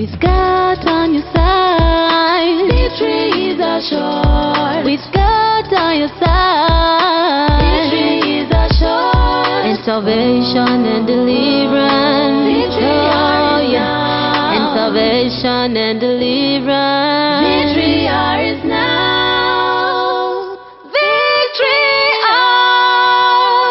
With God on your side, victory is assured. With God on your side, victory is assured. And salvation and deliverance, victory and salvation and deliverance, victory is now. Victory are.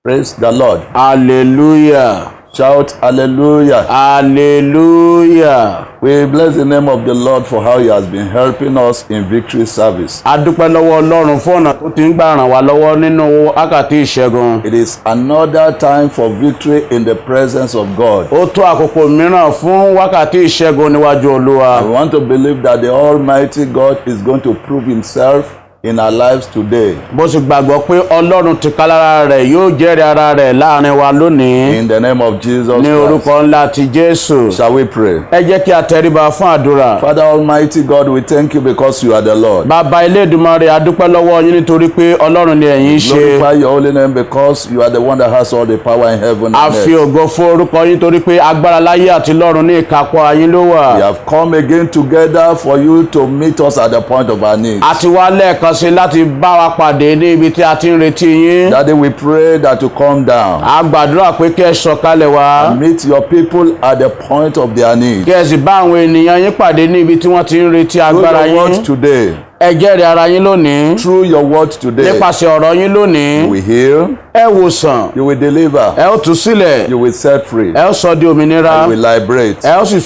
Praise the Lord. Hallelujah. Shout hallelujah. Hallelujah. We bless the name of the Lord for how he has been helping us in victory service. A dúpẹ́ lọ́wọ́ Ọlọ́run fún ọ̀nà tó ti ń gbà ràn wá lọ́wọ́ nínú wákàtí ìṣẹ́gun. It is another time for victory in the presence of God. Ó tó àkókò mìíràn fún wákàtí ìṣẹ́gun níwájú Olúwa. I want to believe that the Almighty God is going to prove himself in our lives today. Bó sì gbàgbọ́ pé Ọlọ́run tìkálára rẹ̀ yóò jẹ́rìí ara rẹ̀ láàrin wa lónìí. In the name of Jesus Ní Christ. orúkọ ńlá ti Jésù. Shall we pray? Ẹ jẹ́ kí a tẹríba fún àdúrà. Father Almighty God, we thank you because you are the Lord. Bàbá Elédùmarè, a dúpẹ́ lọ́wọ́ yín nítorí pé Ọlọ́run ni ẹ̀yin ṣe. Glorify your holy name because you are the one that has all the power in heaven A and fi earth. ògo fún orúkọ yín torí pé agbára láyé àti lọ́run ní ìkápá yín ló wà. We have come again together for you to meet us at the point of our needs. A ti wá lẹ́ẹ̀kan sí láti bá wa pàdé ní ibi tí a ti ń retí yín. Daddy, we pray that you come down. A gbàdúrà pé kí ẹ sọ̀kalẹ̀ wá. Meet your people at the point of their need. Kí ẹ sì bá àwọn ènìyàn yín pàdé ní ibi tí wọ́n ti ń retí Through agbára your word yín. today, Ẹ jẹ́rìí ara yín lónìí. through your word today, Nípasẹ̀ ọ̀rọ̀ yín lónìí. you will heal, Ẹ wòsàn. you will deliver, Ẹ ó tú sílẹ̀. you will set free, Ẹ ó sọ di òmìnira. you will liberate. Ẹ ó sì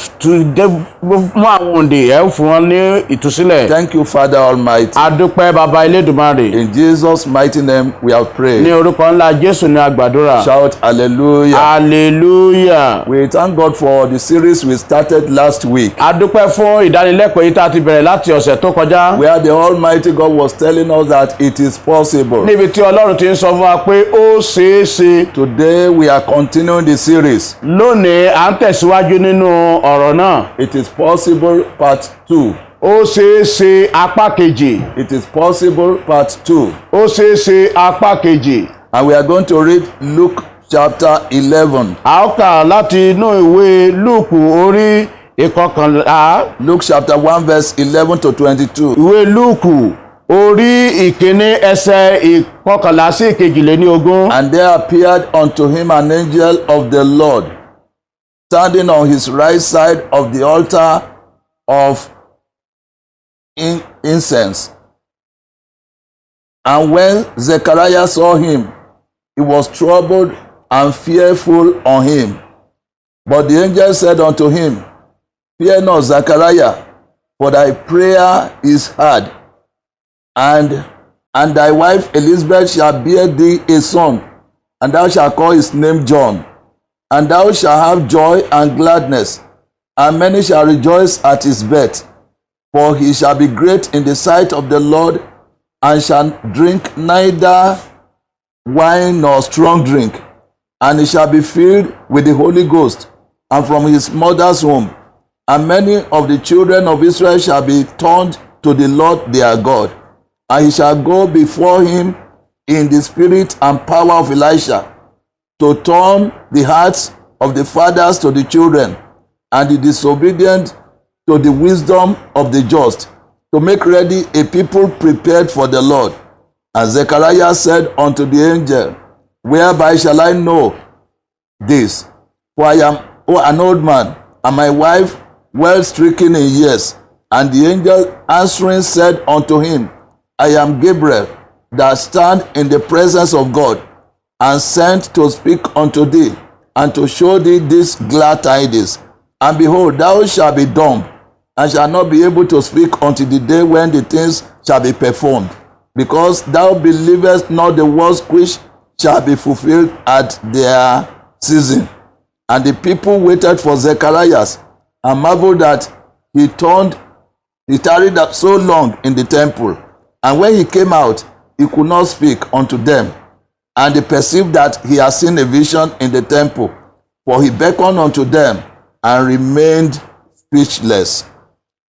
mú àwọn òǹdè. Ẹ ó fún wọn ní ìtúsílẹ̀. Thank you, Father Almighty. A dúpẹ́ bàbá Elédùmarè. In Jesus' mighty name, we have Ní prayed. orúkọ ńlá Jésù ni a gbàdúrà. Shout hallelujah. Hallelujah. We thank God for the series we started last week, A dúpẹ́ fún ìdánilẹ́kọ̀ọ́ yìí tá a ti bẹ̀rẹ̀ láti ọ̀sẹ̀ tó kọjá. where the Almighty God was telling us that it is possible. Níbi tí Ọlọ́run ti ń sọ fún wa pé ó ṣeé ṣe. Today, we are continuing the series. Lónìí à ń tẹ̀síwájú nínú ọ̀rọ̀ náà. It is possible, part 2. Ó ṣeé ṣe apá kejì. It is possible, part 2. Ó ṣeé ṣe apá kejì. And we are going to read Luke chapter 11. A ó kà láti inú ìwé Lúùkù orí ìkọkànlá. Luke chapter 1 verse 11 to 22. Ìwé Lúùkù orí ìkíní ẹsẹ̀ ìkọkànlá sí ìkejìléníogún. And there appeared unto him an angel of the Lord, standing on his right side of the altar of incense. And when Zechariah saw him, he was troubled and fearful on him. But the angel said unto him, Fear not, Zechariah, for thy prayer is heard, and thy wife Elizabeth shall bear thee a son, and thou shalt call his name John. And thou shalt have joy and gladness, and many shall rejoice at his birth. For he shall be great in the sight of the Lord, and shall drink neither wine nor strong drink, and he shall be filled with the Holy Ghost, and from his mother's womb. And many of the children of Israel shall be turned to the Lord their God. And he shall go before him in the spirit and power of Elisha, to turn the hearts of the fathers to the children, and the disobedient to the wisdom of the just, to make ready a people prepared for the Lord. And Zechariah said unto the angel, Whereby shall I know this? For I am an old man, and my wife well stricken in years. And the angel answering said unto him, I am Gabriel, that stand in the presence of God, and sent to speak unto thee, and to show thee these glad tidings. And behold, thou shalt be dumb, and shalt not be able to speak until the day when the things shall be performed, because thou believest not the words which shall be fulfilled at their season. And the people waited for Zechariah, and marveled that he tarried so long in the temple. And when he came out, he could not speak unto them. And they perceived that he had seen a vision in the temple, for he beckoned unto them and remained speechless.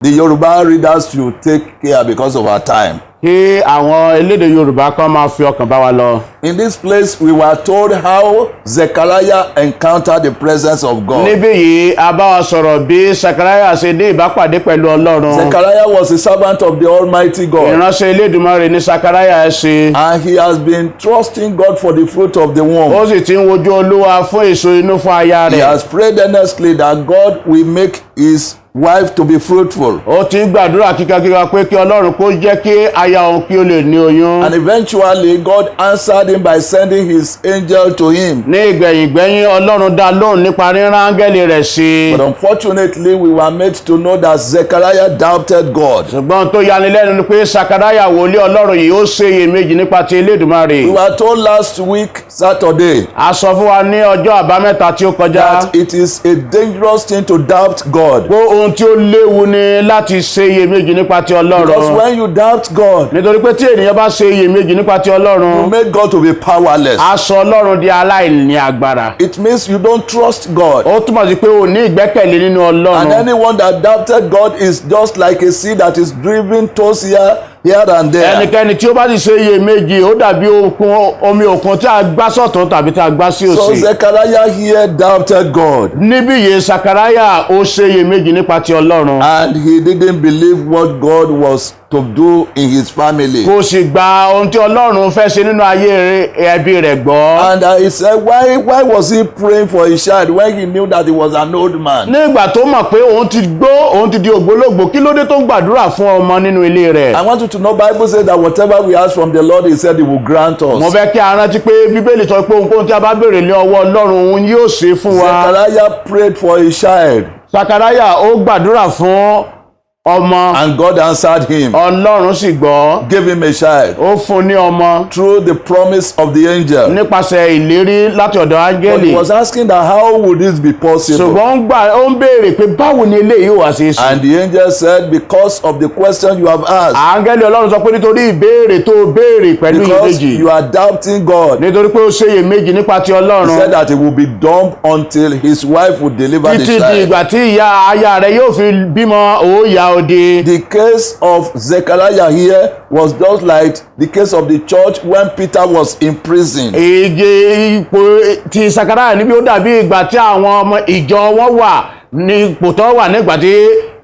The Yoruba readers should take care because of our time. kí àwọn elédè Yorùbá kan máa fi ọkàn bá wa lọ. In this place, we were told how Zechariah encountered the presence of God. Níbí yìí a bá wa sọ̀rọ̀ bí Sakaraya ṣe ní ìbápàdé pẹ̀lú Ọlọ́run. Zechariah was a servant of the Almighty God. Ìránṣẹ́ Elédùmarè ní Sakaraya ṣe. And he has been trusting God for the fruit of the womb. Ó sì ti ń wojú Olúwa fún èso inú fún aya He rẹ̀. has prayed earnestly that God will make his wife to be fruitful. Ó ti ń gbàdúrà kíkankíkan pé kí Ọlọ́run kó jẹ́ kí aya òun kí ó lè ní oyún. And eventually, God answered him by sending his angel to him. Ní ìgbẹ̀yìngbẹ́yìn Ọlọ́run dá lóhùn nípa rírán áńgẹ́lì rẹ̀ sí. But unfortunately, we were made to know that Zechariah doubted God. Ṣùgbọ́n tó yanilẹ́nu ni pé Sakaraya wòlíì Ọlọ́run yìí ó ṣe iyèméjì nípa ti Elédùmarè. We were told last week, Saturday, A sọ fún wa ní ọjọ́ àbámẹ́ta tí ó kọjá. that it is a dangerous thing to doubt God. Pé ohun tí ó léwu ni láti ṣe iyèméjì nípa ti Because Ọlọ́run. when you doubt God, Nítorí pé tí ènìyàn bá ṣe iyèméjì nípa ti you Ọlọ́run, make God to be powerless. a sọ Ọlọ́run di aláìní agbára. It means you don't trust God. Ó túmọ̀ sí pé o ní ìgbẹ́kẹ̀lé nínú And Ọlọ́run. anyone that doubted God is just like a seed that is driven towards here and there. Ẹnikẹ́ni tí ó bá sì ṣe iyèméjì ó dàbí omi òkun tí a gbá sọ̀tún tàbí tí a gbá sí So òsì. Zechariah here doubted God. Níbí yìí Sakaraya ó ṣe iyèméjì nípa ti Ọlọ́run. And he didn't believe what God was to do in his family. Kò sì gba ohun tí Ọlọ́run fẹ́ ṣe nínú ayé ẹbí rẹ̀ gbọ́. And he said, why was he praying for his child when he knew that he was an old man? Nígbà tó mọ̀ pé òun ti gbó, òun ti di ògbólógbò, kí ló dé tó ń gbàdúrà fún ọmọ nínú ilé rẹ̀? I want you to know, Bible says that whatever we ask from the Lord, he said he will grant Mo us. fẹ́ kí a rántí pé Bíbélì sọ pé ohunkóhun tí a bá béèrè ní ọwọ́ Ọlọ́run òun yóò ṣe fún wa. Zechariah prayed for his child, Sakaraya ó gbàdúrà fún ọmọ, and God answered him, Ọlọ́run sì gbọ́, gave him a child ó fún ní ọmọ through the promise of the angel. nípasẹ̀ ìlérí láti ọ̀dọ̀ But áńgẹ́lì. he was asking that how would this be possible? Ṣùgbọ́n ó ń béèrè pé báwo ni eléyìí yóò wá ṣe é ṣe. And the angel said, because of the question you have asked, Áńgẹ́lì Ọlọ́run sọ pé nítorí ìbéèrè tó béèrè pẹ̀lú because iyèméjì, you are doubting God, nítorí pé ó ṣe iyèméjì nípa ti he Ọlọ́run, said that he will be dumb until his wife would deliver the títí di child. ìgbà tí aya rẹ̀ yóò fi bímọ òòyà òde. The case of Zechariah here was just like the case of the church when Peter was in prison. Èdè ipò ti Sakaraya níbi ó dàbí ìgbà tí àwọn ọmọ ìjọ wọn wà ní ipò tó wà nígbà tí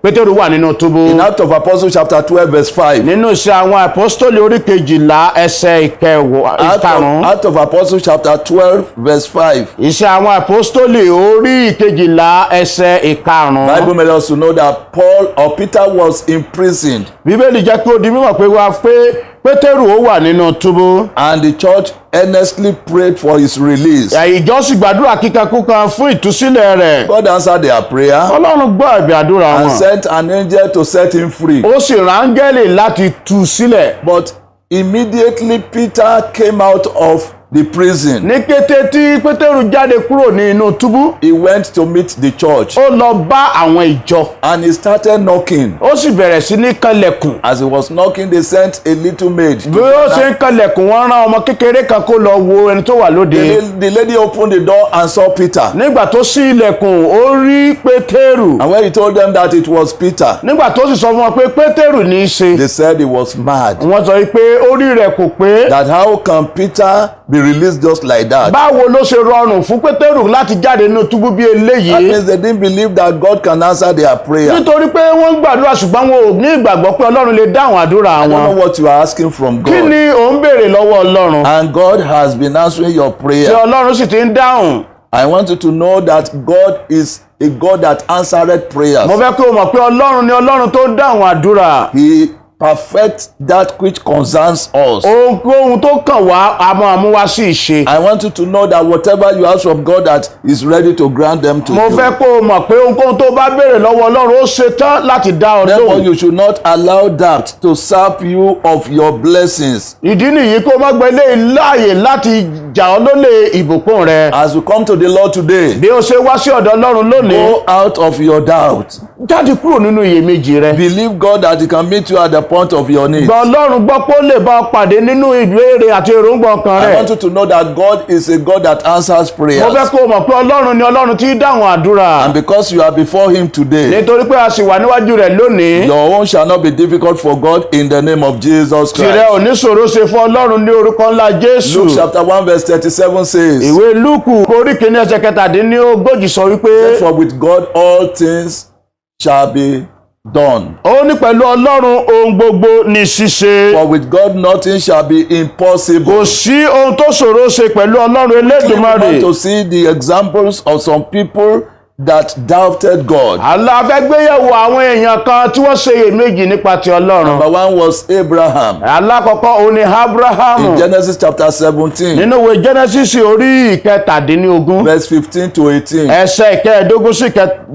Pétérù wà nínú túbú. In Acts of Apostles chapter 12 verse 5. Nínú iṣẹ́ àwọn àpọ́stólì orí kejìlá ẹsẹ̀ ìkarùn-ún. Acts of Apostles chapter 12 verse 5. Iṣẹ́ àwọn àpọ́stólì orí kejìlá ẹsẹ̀ ìkarùn-ún. Bible made us to know that Paul or Peter was imprisoned, Bíbélì jẹ́ kí ó di mímọ̀ pé Pétérù ó wà nínú túbú. and the church earnestly prayed for his release. Ìjọ sì gbàdúrà kíkankíkan fún ìtúsílẹ̀ rẹ̀. God answered their prayer Ọlọ́run gbọ́ ẹ̀bẹ̀ àdúrà and wọn. sent an angel to set him free. Ó sì rán áńgẹ́lì láti tú sílẹ̀. But immediately Peter came out of the prison. Ní kété tí Pétérù jáde kúrò ní inú túbú, He went to meet the church ó lọ bá àwọn ìjọ. and he started knocking. Ó sì bẹ̀rẹ̀ sí ní kanlẹ̀kùn. As he was knocking, they sent a little maid. Bí ó ṣe ń kanlẹ̀kùn, wọ́n rán ọmọ kékeré kan kó lọ wo ẹni tó wà lóde. The lady opened the door and saw Peter. Nígbà tó ṣí ilẹ̀kùn, ó rí Pétérù. And when he told them that it was Peter, Nígbà tó sì sọ fún wọn pé Pétérù ní í ṣe, they said he was mad. wọ́n sọ pé orí rẹ̀ kò pé. That how can Peter be released just like that? Báwo ló ṣe rọrùn fún Pétérù láti jáde nínú túbú bí That eléyìí? means they didn't believe that God can answer their prayer. I Nítorí pé wọ́n ń gbàdúrà ṣùgbọ́n wọn ò ní ìgbàgbọ́ pé Ọlọ́run lè dáhùn àdúrà don't know wọn. what you are asking from Kí God. ni ò ń béèrè lọ́wọ́ Ọlọ́run? And God has been answering your Tí prayer. Ọlọ́run sì ti ń dáhùn. I want you to know that God is a God that answered prayers. Mo fẹ́ kí o mọ̀ pé Ọlọ́run ni Ọlọ́run tó dáhùn àdúrà. He perfects that which concerns us. Ohunkóhun tó kàn wá a máa mú wá sí ìṣe. I want you to know that whatever you ask from God, that is ready to grant them to Mo you. fẹ́ kó o mọ̀ pé ohunkóhun tó bá béèrè lọ́wọ́ Ọlọ́run ó ṣetán láti dá ọ Therefore, lóhùn. you should not allow that to sap you of your blessings. Ìdí nìyí kó o má gbé eléyìí láàyè láti jà ọ́ lólè ìbùkún rẹ. As you come to the Lord today, Bí o ṣe wá sí ọ̀dọ̀ Ọlọ́run lónìí, go out of your doubt. jáde kúrò nínú iyèméjì rẹ. Believe God that He can meet you at the point of your need. Gba Ọlọ́run gbọ́ pé ó lè bá ọ pàdé nínú ìbéèrè àti èròǹgbà ọkàn I rẹ. want you to know that God is a God that answers Mo fẹ́ prayers. kó o mọ̀ pé Ọlọ́run ni Ọlọ́run tí í dáhùn àdúrà. And because you are before Him today, Nítorí pé a sì wà níwájú rẹ̀ lónìí, your own shall not be difficult for God in the name of Jesus tìrẹ Christ. ò ní ṣòro ṣe fún Ọlọ́run ní orúkọ ńlá Jésù. Luke chapter 1 verse 37 says, Ìwé Lúùkù orí kìíní ẹsẹ̀ kẹtàdínlógójì sọ wípé, for with God all things shall be done. ó ní pẹ̀lú Ọlọ́run ohun gbogbo ní ṣíṣe. For with God nothing shall be impossible. Kò sí ohun tó ṣòro ṣe pẹ̀lú Ọlọ́run We Elédùmarè. want to see the examples of some people that doubted God. Àlá fẹ́ gbéyẹ̀wò àwọn èèyàn kan tí wọ́n ṣe iyèméjì nípa ti Ọlọ́run. Number one was Abraham. Alákọ̀ọ́kọ́ òun ni Ábúráhámù. In Genesis chapter 17, Nínú ìwé Genesis orí ìkẹtàdínlógún, verse 15 to 18. ẹsẹ̀ ìkẹẹ̀dógún sí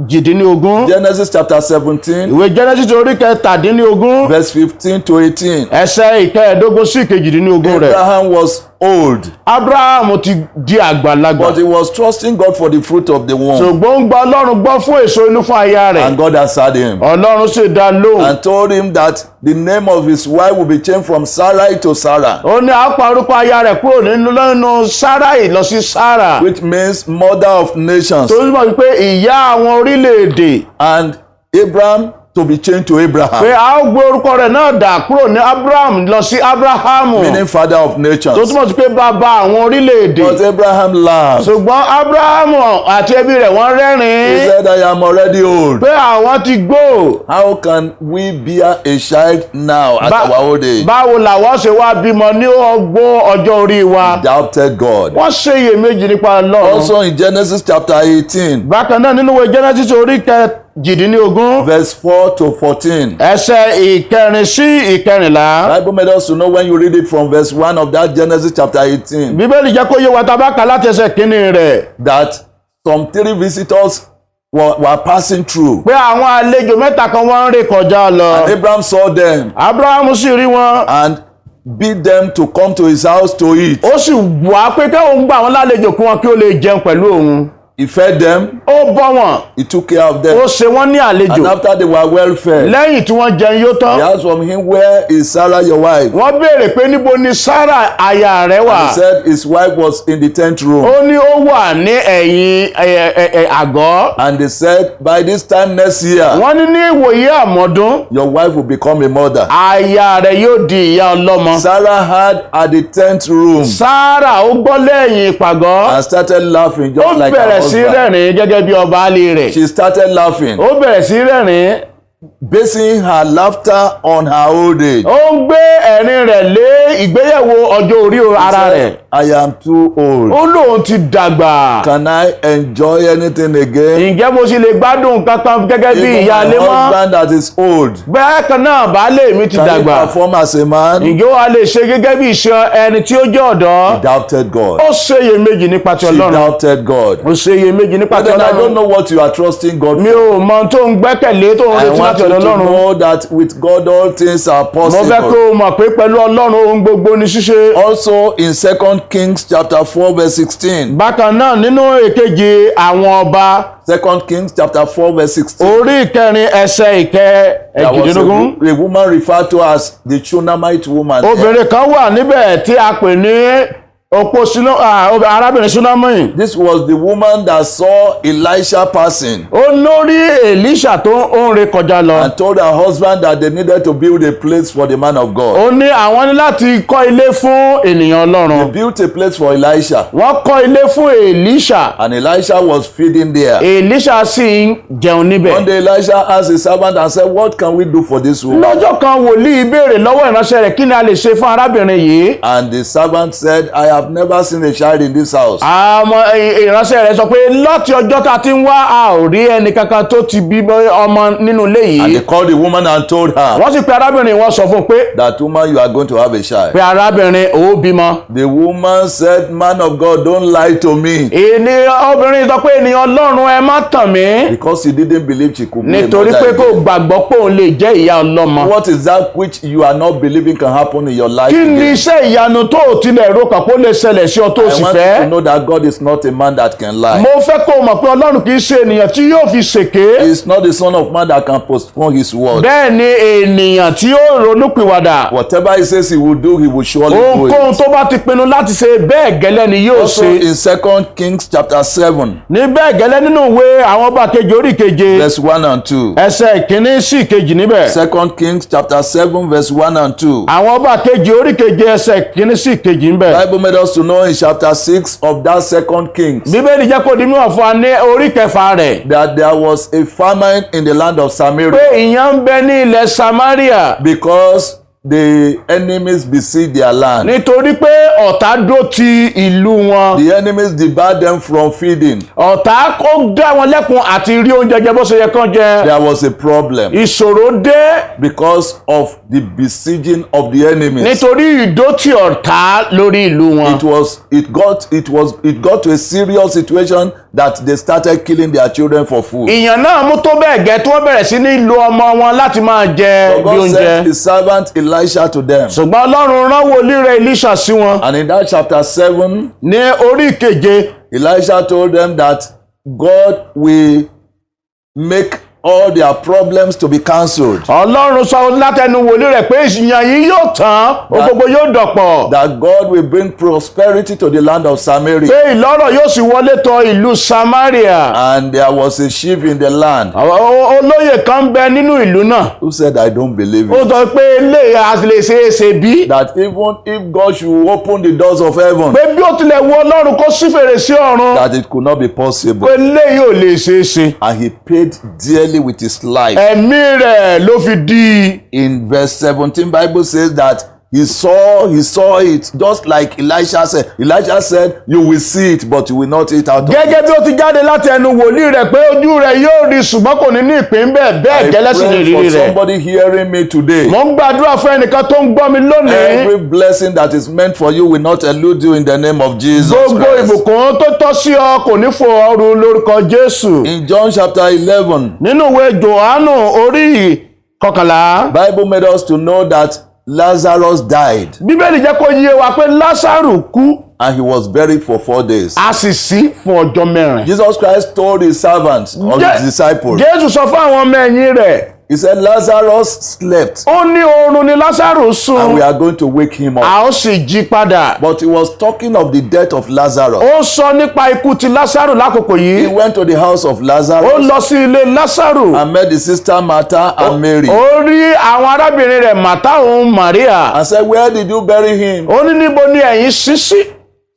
ìkejìdínlógún. Genesis chapter 17, Ìwé Genesis orí ìkẹtàdínlógún, verse 15 to 18. ẹsẹ̀ ìkẹẹ̀dógún sí ìkejìdínlógún rẹ̀. Abraham was old, Ábúráhámù ti di àgbàlagbà. but he was trusting God for the fruit of the womb. Ṣùgbọ́n ń gba Ọlọ́run gbọ́ fún èso inú fún aya rẹ̀. And God answered him Ọlọ́run sì dá lóhùn. and told him that the name of his wife will be changed from Sarai to Sarah, Ó ní àpárúkọ aya rẹ̀ kúrò nínú Sáráì lọ sí Sárà. which means mother of nations, Tó túmọ̀ sí pé ìyá àwọn orílẹ̀-èdè. and Abraham to be changed to Pé Abraham, a ó gbé orúkọ rẹ̀ náà dà kúrò ní Abraham lọ sí Ábúráhámù. meaning father of Tó nations. túmọ̀ sí pé bàbá àwọn orílẹ̀-èdè. But Abraham laughed. Ṣùgbọ́n Ábúráhámù àti ẹbí rẹ̀ wọ́n He rẹ́rìn-ín said, I am already old. pé àwọn ti gbó. How can we bear a child now at our old age? Báwo làwọn ṣe wá bímọ ní ọgbọ́n ọjọ́ orí wa? Doubted God. Wọ́n ṣe iyèméjì nípa Ọlọ́run. Also in Genesis chapter 18, Bákan náà nínú ìwé Genesis orí kejìdínlógún, verse 4 to 14. ẹsẹ̀ ìkẹrin sí ìkẹrìnlá. Bible made us to know when you read it from verse 1 of that Genesis chapter 18, Bíbélì jẹ́ kó yé wa tá a bá kà láti ẹsẹ̀ kínní rẹ̀ that some 3 visitors were passing through. pé àwọn àlejò mẹ́ta kan wọ́n ń ré kọjá lọ. Abraham saw them Ábúráhámù sì rí wọn. and bid them to come to his house to eat. Ó sì wá pé káwọn gbà wọn lálejò kí wọn kí ó lè jẹun pẹ̀lú òun. He fed them, Ó bọ́ wọn. he took care of Ó them. ṣe wọ́n ní And àlejò. after they were well fed, Lẹ́yìn tí wọ́n jẹun yó he tán, asked from him, where is Sarah your wife? wọ́n béèrè pé níbo ni Sárà aya rẹ̀ wà. He said his wife was in the tent room. Ó ní ó wà ní ẹ̀yìn àgọ́. And they said, by this time next year, Wọ́n ní ìwòye àmọ́dún, your wife will become a mother. aya rẹ̀ yóò di ìyá ọlọ́mọ. Sarah had at the tent room Sárà ó gbọ́ lẹ́yìn ìpàgọ́. and started laughing Ó just like her bẹ̀rẹ̀ sí husband. rẹ́rìn gẹ́gẹ́ bí ọba alẹ́ rẹ̀. She started laughing, Ó bẹ̀rẹ̀ sí rẹ́rìn. basing her laughter on her old age. Ó ń gbé ẹ̀rín rẹ̀ lé ìgbéyẹ̀wò ọjọ́ orí ara rẹ̀. I am too old. Ó lóun ti dàgbà. Can I enjoy anything again? Ǹjẹ́ mo sì lè gbádùn kankan gẹ́gẹ́ bí Even ìyáálé my mọ́? husband that is old, Bẹ́ẹ̀ kan náà baálé mi ti can he dàgbà. perform as a man? Ǹjẹ́ wàá lè ṣe gẹ́gẹ́ bí iṣẹ́ ẹni tí ó jẹ́ ọ̀dọ́? Doubted God. Ó ṣe iyèméjì nípa ti She Ọlọ́run. doubted God. Ó ṣe iyèméjì nípa But ti then I don't Ọlọ́run. know what you are trusting God Mi for. ò mọ tó ń gbẹ́kẹ̀lé tó ń I retí want láti you ọ̀dọ̀ to Ọlọ́run. know that with God all things are Mo fẹ́ kó possible. o mọ̀ pé pẹ̀lú Ọlọ́run ohun gbogbo ni ṣíṣe. Also in 2 Kings chapter 4 verse 16. Bákan náà nínú èkejì àwọn ọba 2 Kings chapter 4 verse 16. orí ìkẹrin ẹsẹ̀ There was ìkẹẹ̀jìdínlógún. a woman referred to as the Shunammite woman. there. Obìnrin kan wà níbẹ̀ tí a pè ní opó arábìnrin Súnámì. This was the woman that saw Elisha passing Ó lórí Èlíṣà tó ń ré kọjá lọ. and told her husband that they needed to build a place for the man of God. Ó ní àwọn ní láti kọ́ ilé fún ènìyàn They Ọlọ́run. built a place for Elisha Wọ́n kọ́ ilé fún Èlíṣà. and Elisha was feeding there. Èlíṣà sì ń jẹun níbẹ̀. One day Elisha asked his servant and said, what can we do for this woman? Lọ́jọ́ kan wòlíì béèrè lọ́wọ́ ìránṣẹ́ rẹ̀ kí ni a lè ṣe fún arábìnrin yìí. And the servant said, I have never seen a child in this house. Àmọ́ ìránṣẹ́ rẹ̀ sọ pé láti ọjọ́ tá a ti ń wá a ò rí ẹnì kankan tó ti bí ọmọ nínú ilé And yìí. they called the woman and told her, Wọ́n sì pe arábìnrin wọn sọ fún un pé that woman, you are going to have a child. arábìnrin ò bímọ. The woman said, man of God, don't lie to me. Obìnrin sọ pé ènìyàn Ọlọ́run ẹ má tàn mí. Because he didn't believe she could be a Nítorí mother pé kò again. gbàgbọ́ pé òun lè jẹ́ ìyá ọlọ́mọ. What is that which you are not believing can happen in your life Kí ni again? iṣẹ́ ìyanu tó ò tilẹ̀ ro kàn kó lè ṣẹlẹ̀ sí ọ tó sì I want fẹ́. you to know that God is not a man that can lie. Mo fẹ́ kó o mọ̀ pé Ọlọ́run kì í ṣe ènìyàn tí yóò fi ṣèké. He is not the son of man that can postpone his word. Bẹ́ẹ̀ ni ènìyàn tí yóò ronúpìwàdà. Whatever he says he will do, he will surely do Ohunkóhun it. tó bá ti pinnu láti ṣe bẹ́ẹ̀ gẹ́lẹ́ ni yóò Also ṣe. in 2 Kings chapter 7, Ní bẹ́ẹ̀ gẹ́lẹ́ nínú ìwé àwọn ọba kejì orí keje verse 1 and 2. ẹsẹ̀ ìkíní sí ìkejì níbẹ̀. 2 Kings chapter 7, verse 1 and 2. Àwọn ọba kejì orí keje ẹsẹ̀ ìkíní sí ìkejì níbẹ̀. Bible made us to know in chapter 6 of that 2 Kings Bíbélì jẹ́ kó di mímọ̀ fún wa ní orí kẹfà rẹ̀ that there was a famine in the land of pé Samaria ìyàn ń bẹ ní ilẹ̀ Samaria because the enemies besieged their land. nítorí pé ọ̀tá dó ti ìlú wọn. The enemies debarred them from feeding. Ọ̀tá kó dá wọn lẹ́kun àti rí oúnjẹ jẹ bó ṣe yẹ kán jẹ. There was a problem Ìṣòro dé because of the besieging of the enemies. nítorí ìdótì ọ̀tá lórí ìlú wọn. It got to a serious situation that they started killing their children for food. Ìyàn náà mú tó bẹ́ẹ̀ gẹ́ tí wọ́n bẹ̀rẹ̀ sí ní lo ọmọ wọn láti máa jẹ So bí God sent oúnjẹ. his servant Elisha to them. Ṣùgbọ́n Ọlọ́run rán wòlíì rẹ̀ Èlíṣà sí wọn. And in that chapter 7, Ní orí ìkeje Elisha told them that God will make all their problems to be cancelled. Ọlọ́run sọ látẹnu wòlíì rẹ̀ pé ìyàn yìí yóò tán ohun gbogbo yóò dọ̀pọ̀. That God will bring prosperity to the land of Samaria. Pé ìlọ́rọ̀ yóò sì wọlé tọ̀ ìlú Samaria. And there was a chief in the land Olóyè kan ń bẹ nínú ìlú náà. who said, I don't believe Ó it. sọ pé eléyìí a lè ṣe é ṣe bí. That even if God should open the doors of heaven, Pé bí ó tilẹ̀ wo Ọlọ́run kó ṣí fèrèsé ọ̀run. that it could not be possible. Pé eléyìí ò lè ṣe é ṣe. And he paid dearly with his life. Ẹ̀mí rẹ̀ ló fi di. In verse 17, Bible says that he saw it just like Elisha said. Elisha said, you will see it, but you will not eat out of it. Gẹ́gẹ́ bí ó ti jáde láti ẹnu wòlíì rẹ̀ pé ojú rẹ̀ yóò rí ṣùgbọ́n kò ní ní ìpín bẹ́ẹ̀ bẹ́ẹ̀ I gẹ́lẹ́ sí ní pray ìrírí for rẹ̀. somebody hearing me today. Mo ń gbàdúrà fún ẹnìkan tó ń gbọ́ mi lónìí. Every blessing that is meant for you will not elude you in the name of Jesus Gbogbo Christ. ìbùkún tó tọ́ sí ọ kò ní fò ọrùn lórúkọ Jésù. In John chapter 11, Nínú ìwé Jòhánù orí kọkànlá. Bible made us to know that Lazarus died Bíbélì jẹ́ kó yé wa pé Lásárù kú and he was buried for 4 days. a sì sí fún ọjọ́ mẹ́rin. Jesus Christ told his servants or his disciples, Jésù sọ fún àwọn ọmọ ẹ̀yìn rẹ̀. he said, Lazarus slept Ó ní oorun ni Lásárù and sùn. we are going to wake him up. A ó sì jí padà. But he was talking of the death of Lazarus. Ó sọ nípa ikú ti Lásárù lákòókò He yìí. went to the house of Ó Lazarus lọ sí ilé Lásárù. and met the sister Martha and Mary Ó rí àwọn arábìnrin rẹ̀ Màtá òun Màríà. and said, where did you bury him? Ó ní níbo ni ẹ̀yin sí sí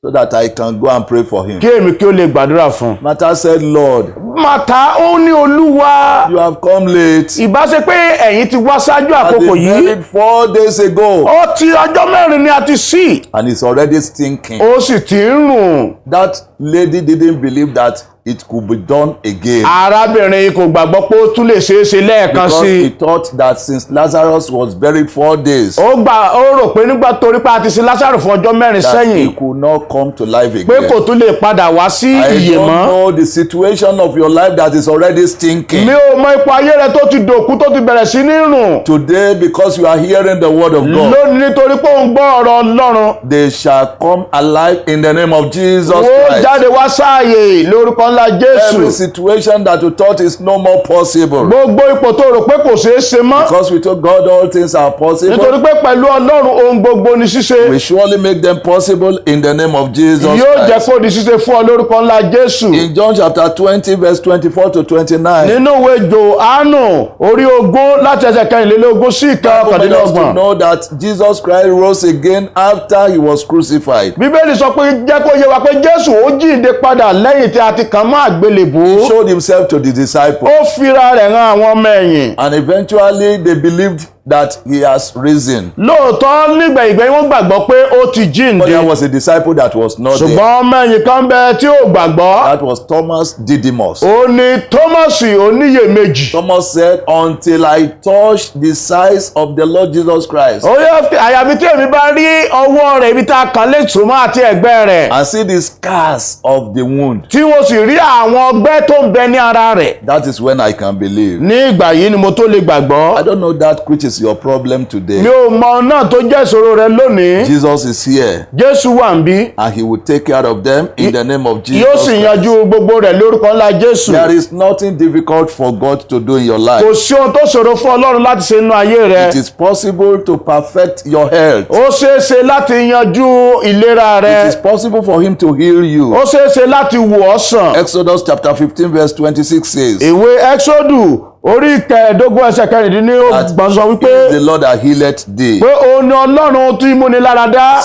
So that I can go and pray for him. kí èmi kí ó lè gbàdúrà fún un. Martha said, Lord, Màtá ó ní Olúwa. you have come late. Ìbá ṣe pé ẹ̀yin ti wá ṣáájú I've àkókò been yìí. buried 4 days ago. Ó ti ọjọ́ mẹ́rin ni a ti sí. And it's already stinking. Ó sì ti ń rùn. That lady didn't believe that it could be done again. Arábìnrin yìí kò gbàgbọ́ pé ó tún lè ṣeé ṣe lẹ́ẹ̀kan Because sí he i. thought that since Lazarus was buried 4 days, Ó rò pé nígbà torí pé a ti sin Lásárù fún ọjọ́ mẹ́rin that he sẹ́yìn could not come to life pé again. kò tún lè padà wá sí I ìyè don't mọ́. know the situation of your life that is already stinking. Mi ò mọ ipò ayé rẹ tó ti dòkú tó ti bẹ̀rẹ̀ sí ní rùn. Today, because you are hearing the word of God, Lónìí nítorí pé ó ń gbọ́ ọ̀rọ̀ Ọlọ́run. they shall come alive in the name of Jesus Ó Christ. jáde wá sáàyè lórúkọ ńlá Every Jésù. situation that you thought is no more possible, Gbogbo ipò tó rò pé kò ṣeé ṣe mọ́. because with God all things are Nítorí possible, pé pẹ̀lú Ọlọ́run ohun gbogbo ni ṣíṣe. we surely make them possible in the name of Jesus Yóò jẹ́ Christ. kó di ṣíṣe fún ọ lórúkọ ńlá Jésù. In John chapter 20, verse 24 to 29, Nínú ìwé Jòhánù orí 20 láti ẹsẹ̀ 24 sí Bible made us to 29. know that Jesus Christ rose again after he was crucified. Bíbélì sọ pé jẹ́ kó yé wa pé Jésù ó jíǹde padà lẹ́yìn tí a ti kàn mọ́ àgbélébùú. He showed himself to the disciples, Ó fira rẹ̀ hàn àwọn ọmọ ẹ̀yìn. and eventually they believed that he has risen. Lóòótọ́ nígbà ìgbẹ́yìn wọ́n gbàgbọ́ pé ó ti But jíǹde. there was a disciple that was not there. Ṣùgbọ́n ọmọ ẹ̀yìn kan bẹ tí ò gbàgbọ́. That was Thomas Didymus. Ó ní Tómásì oníyèméjì. Thomas said, until I touch the size of the Lord Jesus Christ Ó yẹ àyàfi tí èmi bá rí ọwọ́ rẹ̀ ibi tá a kàn lè túmọ̀ àti ẹ̀gbẹ́ rẹ̀. and see the scars of the wound, Tí mo sì rí àwọn ọgbẹ́ tó ń bẹ ní ara rẹ̀. that is when I can believe. Ní ìgbà yìí ni mo tó lè gbàgbọ́. I don't know that which is is your problem today. Mi ò mọ náà tó jẹ́ ìṣòro rẹ lónìí. Jesus is here Jésù wà níbí. and he will take care of them in the name of Jesus Yóò sì yanjú gbogbo rẹ̀ lórúkọ ńlá Jésù. There is nothing difficult for God to do in your life. Kò sí ohun tó ṣòro fún Ọlọ́run láti ṣe nínú ayé rẹ. It is possible to perfect your health. Ó ṣeé ṣe láti yanjú ìlera rẹ. It is possible for him to heal you. Ó ṣeé ṣe láti wò ọ́ sàn. Exodus chapter 15 verse 26 says Ìwé Ẹ́xódù orí kẹẹ̀ẹ́dógún ẹsẹ̀ kẹrìndínlọ́gbọ̀n sọ wípé the Lord that healeth thee. pé òun ni Ọlọ́run tí múni lára dá.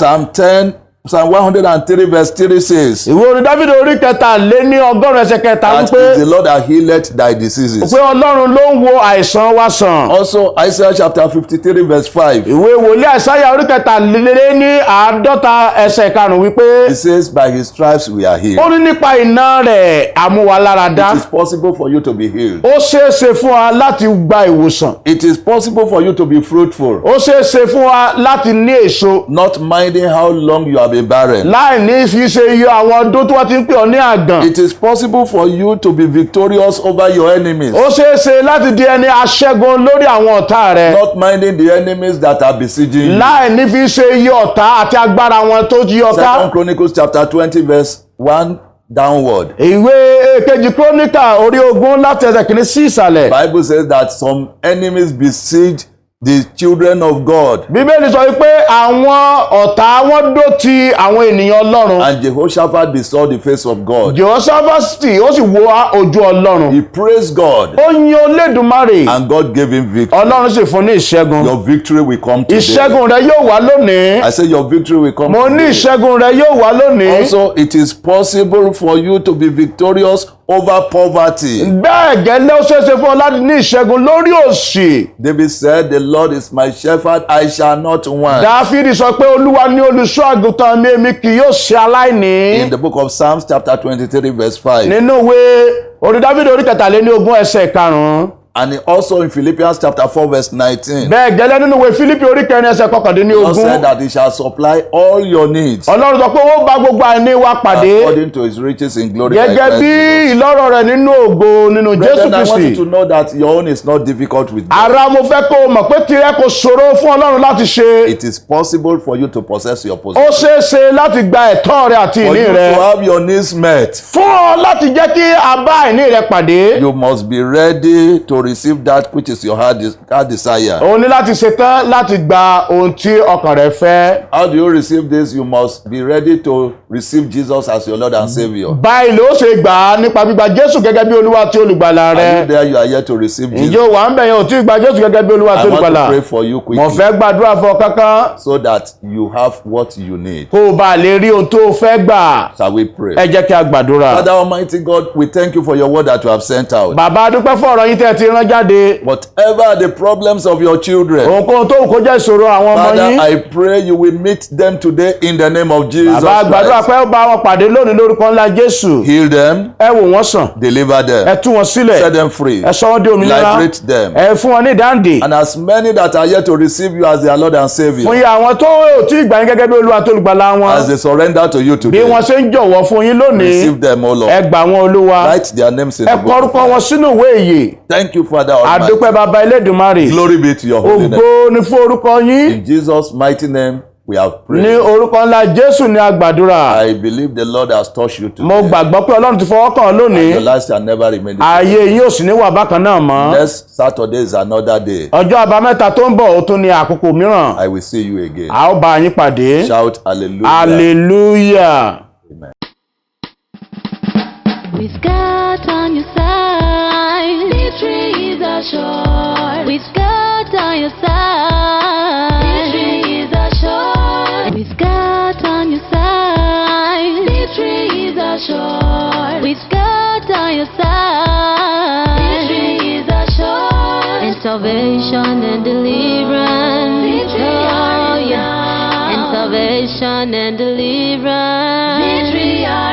Psalm 103 verse 3 says Ìwé orin Dáfídì orí kẹtàléní ọgọ́rùn ẹsẹ̀ kẹta that wípé is the Lord that healeth thy diseases. pé Ọlọ́run ló ń wo àìsàn wa sàn. Also Isaiah chapter 53 verse 5 Ìwé wòlíì Àìsáyà orí kẹtàléní àádọ́ta ẹsẹ̀ karùn-ún wípé it says by his stripes we are healed. ó ní nípa iná rẹ̀ àmúwaláradá. It is possible for you to be healed. Ó ṣeé ṣe fún wa láti gba ìwòsàn. It is possible for you to be fruitful, Ó ṣeé ṣe fún wa láti ní èso. not minding how long you have been barren. Láì ní fi ṣe iye àwọn ọdún tí wọ́n ti ń pè ọ́ ní àgàn. It is possible for you to be victorious over your enemies, Ó ṣeé ṣe láti di ẹni aṣẹ́gun lórí àwọn ọ̀tá rẹ̀. not minding the enemies that are besieging you. Láì ní fi ṣe iye ọ̀tá àti agbára wọn tó yí ọ ká. 2 Chronicles chapter 20 verse 1 downward. Ìwé kejì Kíróníkà orí ogún láti ẹsẹ̀ kìíní sí ìsàlẹ̀. Bible says that some enemies besiege the children of God, Bíbélì sọ wípé àwọn ọ̀tá wọn dó ti àwọn ènìyàn Ọlọ́run. and Jehoshaphat besought the face of God. Jèhóṣáfátì ó sì wo ojú Ọlọ́run. He praised God, Ó yin Olódùmarè. and God gave him victory. Ọlọ́run sì fún ní ìṣẹ́gun. Your victory will come today. Ìṣẹ́gun rẹ yóò wá lónìí. I say your victory will come Mo ní today. ìṣẹ́gun rẹ yóò wá lónìí. Also, it is possible for you to be victorious over poverty. Bẹ́ẹ̀ gẹ́lẹ́ ó ṣeéṣe fún ọ láti ní ìṣẹ́gun lórí òṣì. David said, the Lord is my shepherd, I shall not want. Dáfídì sọ pé Olúwa ni olùṣọ́ àgùntàn mi, èmi kì yóò ṣe aláìní. In the book of Psalms chapter 23 verse 5. Nínú ìwé orin Dáfídì orí kẹtàléní ogún ẹsẹ̀ karùn-ún. And also in Philippians chapter 4 verse 19. Bẹ́ẹ̀ gẹ́lẹ́ nínú ìwé Fílípì orí kẹrin ẹsẹ̀ kọkàndínní God said ogún. that he shall supply all your needs Ọlọ́run sọ pé ó bá gbogbo àìní wa pàdé. according to his riches in glory by Gẹ́gẹ́ Christ bí Jesus. ìlọ́rọ̀ rẹ̀ nínú ògo nínú Jésù Brethren, I want you Kristi. to know that your own is not difficult with God. Ara mo fẹ́ kó o mọ̀ pé tirẹ̀ kò ṣòro fún Ọlọ́run láti ṣe. It is possible for you to possess your Ó possession. ṣeé ṣe láti gba ẹ̀tọ́ rẹ àti For ìní you rẹ. to have your needs met, Fún ọ láti jẹ́ kí a bá ìní rẹ pàdé. you must be ready to receive that which is your heart desire. O ní láti ṣetán láti gba ohun tí ọkàn rẹ fẹ́. How do you receive this? You must be ready to receive Jesus as your Lord and Savior. Báyìí ló ṣe gbà á nípa gbígba Jésù gẹ́gẹ́ bí Olúwa tí olùgbàlà Are you rẹ. there? You are yet to receive Jesus. Ǹjẹ́ o wà ń bẹ̀ yẹn ò tí ì gba Jésù gẹ́gẹ́ bí Olúwa tí I want olùgbàlà? to pray for you Mo quickly fẹ́ gbàdúrà fún ọ kankan so that you have what you need. kó o bá lè rí ohun tó o fẹ́ gbà. Shall we pray? Ẹ jẹ́ kí a gbàdúrà. Father Almighty God, we thank you for your word that you have sent out. Bàbá a dúpẹ́ fún ọ̀rọ̀ yín tẹ́ ẹ ti rán jáde. Whatever are the problems of your children, Ohunkóhun tó kó jẹ́ ìṣòro àwọn ọmọ Father, yín. I pray you will meet them today in the name of Jesus Bàbá a gbàdúrà Christ. pé ó bá wọn pàdé lónìí lórúkọ ńlá Jésù. Heal them, Ẹ wò wọ́n sàn. deliver Ẹ them, tú wọn sílẹ̀. set them free, Ẹ sọ wọ́n di òmìnira. liberate them. Ẹ fún wọn ní ìdáǹdè. And as many that are yet to receive you as their Lord and Fún Savior, iye àwọn tó ò tí ì gbà yín gẹ́gẹ́ bí Olúwa tó olùgbàlà wọn. as they surrender to you Bí today, wọ́n ṣe ń jọ̀wọ́ fún yín lónìí. receive them, O Ẹ Lord. gbà wọn Olúwa. Write their names in Ẹ the kọ book of orúkọ wọn life. sínú ìwé ìyè. Thank you, Father Àdúpẹ́ Almighty. Bàbá Elédùmarè. Glory be to your holy name. Ògo ni fún orúkọ yín. In Jesus' mighty name, we have Ní prayed. orúkọ ńlá Jésù ni a gbàdúrà. I believe the Lord has touched you Mo today. gbàgbọ́ pé Ọlọ́run ti fọwọ́ kàn ọ́ lónìí. Your life shall never remain the same. Ayé yín ò sì ní wà bákan náà mọ́. Next Saturday is another day. Ọjọ́ àbámẹ́ta tó ń bọ̀ ó tún ní àkókò mìíràn. I will see you again. A ó bá yín pàdé. Shout hallelujah. Hallelujah. Amen. With God on your side, victory is assured. With God on your side, victory is assured. With God on your side, victory is assured. With God on your side, victory is assured. And salvation and deliverance, victory are yours. And salvation and deliverance, victory are